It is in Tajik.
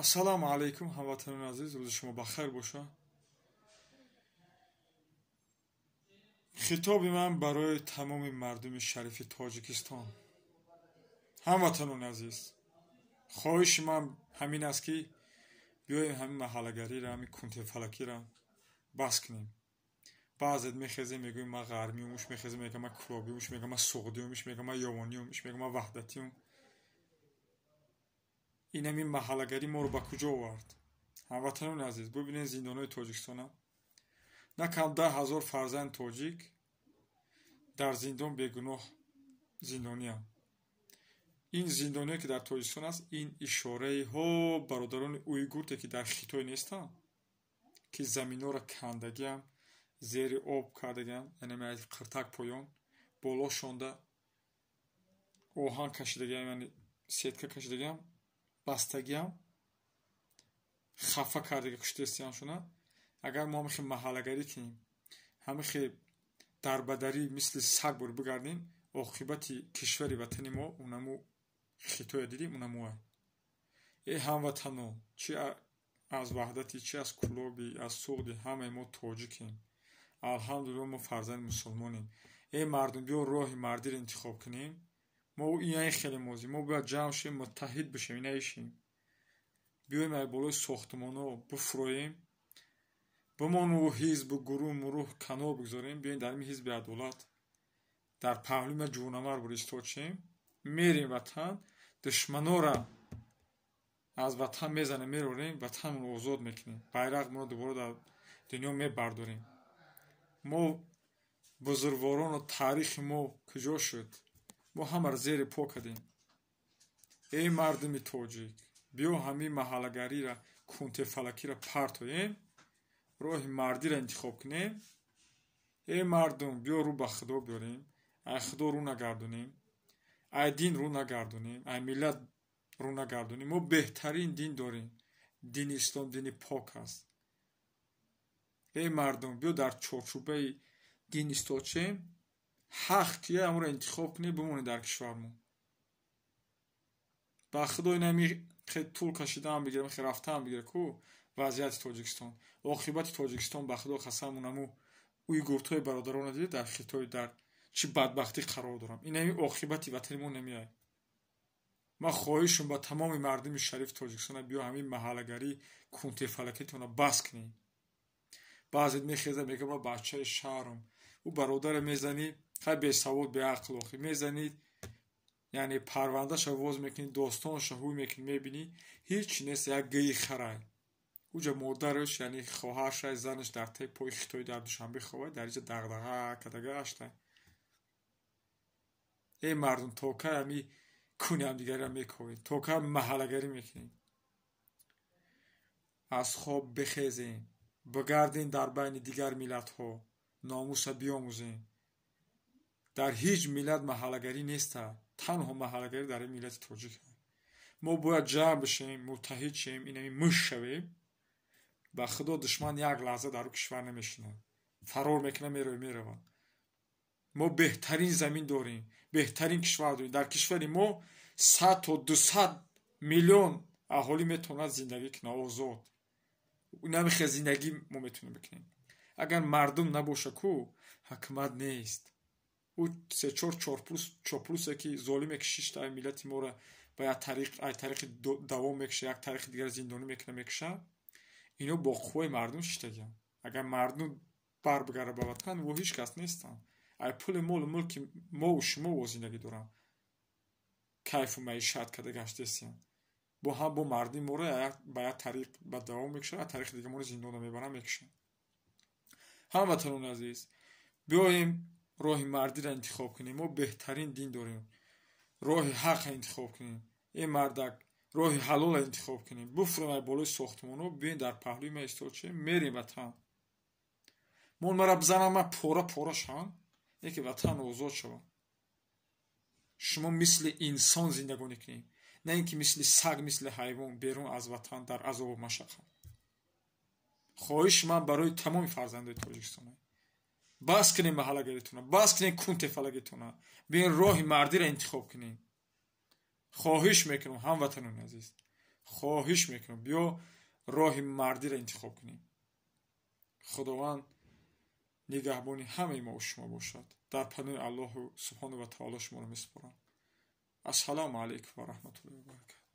Ассалому алайкум, ҳамватанони азиз, рӯзи шумо бахайр боша. хитоби ман барои тамоми мардуми шарифи Тоҷикистон. Ҳамватанони азиз, хоҳиши ман ҳамин аст ки биёем ҳамин маҳаллагариро, ҳамин кунтефалакиро бас кунем. баъзет мехезем мегӯем ман ғармиюм, уш мехезем мегӯем ман кӯлобиюм, уш мегӯем ман суғдиюм, уш мегӯем ман ёвониюм, уш мегӯем ман ваҳдатиюм. ин ҳамин маҳаллагарӣ моро ба куҷо овард? ҳамватанони азиз, бубинед зиндонҳои Тоҷикистона. На кам 10,000 фарзанди тоҷик дар зиндон бегуноҳ зиндониям. ин зиндоние ки дар Тоҷикистон аст, ин ишораи бародарони уйгурте ки дар Хитой нестанд, ки заминҳоро кандагиам, зери об кардагиам, яъне қиртак поён боло шонда оҳан кашидагиам, яъне сетка кашидагиам, бастагиам, хафа кардаги куштестиямшона. агар мо ҳамихе маҳаллагарӣ кинем, ҳамихе дарбадарӣ мисли саг бори бигардем, оқибати кишвари ватани мо унаму Хитоя дидем, унамуа. ҳамватанон, чи аз ваҳдати, чи аз кӯлоби, аз суғди ҳамаи мо тоҷикем. алҳамдулиллоҳ мо фарзанди мусулмонем. мардум, биё роҳи мардиро интихоб кунем. мо ин хеле мози, мо бояд ҷамъ шем, муттаҳид бишем, ина ишем. биёем ай болои сохтмонҳо буфуроем, бимону ҳизбу гурӯҳ мурӯҳ канор бигзорем, биёем дар ҳамин ҳизби адолат дар паҳлӯи ма ҷувонамар бори истод шем. мерем ватан, душманора аз ватан мезанем, мерорем, ватанро озод мекунем, байрағро дубора дар дунё мебардорем. мо бузургворону таърихи мо куҷо шуд? мо ҳамаро зери по кардем. мардуми тоҷик, биё ҳамин маҳаллагариро, кунтефалакиро партоем, роҳи мардиро интихоб кунем. мардум, биё рӯ ба худо биёрем, ай худо рӯ нагардонем, ай дин рӯ нагардонем, ай миллат рӯ нагардонем. мо беҳтарин дин дорем, дини ислом дини пок аст. мардум, биё дар чорчӯбаи дин истод шем, ҳақ кия амро интихоб кунем, бимонем дар кишвармон. ба худо инами хеле тӯл кашидаам бигирам, хеле рафтаам бигира ку вазъияти Тоҷикистон. оқибати Тоҷикистон ба худо қасам, унаму уйгуртҳои бародарона дид дар Хитой дар чӣ бадбахтӣ қарор дорам. ин ҳамин оқибати ватани мо намеяд. ман хоҳишам ба тамоми мардуми шарифи Тоҷикистон, биё ҳамин маҳаллагарӣ, кунтефалакитона бас кунем. баъзет мехезад мегӯяд ман бачаи шаҳрам, ӯ бародарро мезанӣ, хай бесавод беақл охӣ, мезанӣ, яъне парвандаша воз мекунӣ, достонаша ҳуй мекунӣ, мебинӣ ҳеҷ нест, як гӯи харай. уҷа модараш, яъне хоҳараш, занаш дар таи пои Хитой дар Душанбе ховад, дар инҷа дағдаға кардага ашта. мардум, то кай ҳамин куни ҳамдигариро мековем, то кай маҳаллагарӣ мекунем? аз хоб бихезем, бигардем дар байни дигар миллатҳо, номуса биомӯзем. дар ҳеҷ миллат маҳаллагарӣ неста, танҳо маҳаллагарӣ дар миллати тоҷик аст. мо бояд ҷамъ бишем, муттаҳид шем, инами муш шавем. ба худо душман як лаҳза дар ӯ кишвар намешинад, фарор мекунад, меравад. мо беҳтарин замин дорем, беҳтарин кишвар дорем. дар кишвари мо 100 то 200 миллион аҳолӣ метавонад зиндагӣ кунад озод. намихе зиндагӣ мо метавонем бикунем. агар мардум набоша ку ҳукумат нест. ӯ 3-4 чоплусе ки золиме ки 6 таи миллати моро ба як тариқи давом мекаша, як тариқи дигар зиндонӣ мекаша. ино бо қувваи мардум шиштагиам. агар мардум бар бигарда ба ватан, во ҳеҷ кас нестанд. ай пули молу мулки мову шумо во зиндагӣ дорам, кайфу маишат карда гаштесиям. бо мардуми моро ба як тариқ ба давом мекашад, як тариқи дигар моро зиндонда мебарам, мекашад. ҳамватанони азиз, биёем роҳи мардиро интихоб кунем. мо беҳтарин дин дорем, роҳи ҳақро интихоб кунем. мардак, роҳи ҳалолро интихоб кунем. буфурем ай болои сохтмонҳо, биёем дар паҳлӯи ма истод шем, мерем ватан. мон мара бизанам, ман пора шавам, ки ватан озод шавад. шумо мисли инсон зиндагонӣ кунем, на ин ки мисли саг, мисли ҳайвон берун аз ватан дар азобу машаққат. хоҳиши ман барои тамоми фарзандои Тоҷикистон, бас кунем маҳаллагаритона, бас кунем кунтефалакитона, биёем роҳи мардиро интихоб кунем. хоҳиш мекунам ҳамватанони азиз, خواهش میکنم بیا راه مردی را انتخاب کنیم. خداوند نگهبانی همه ما و شما باشد. در پناه الله سبحانه و تعالی شما را میسپارم. السلام علیکم و رحمت الله و برکاته.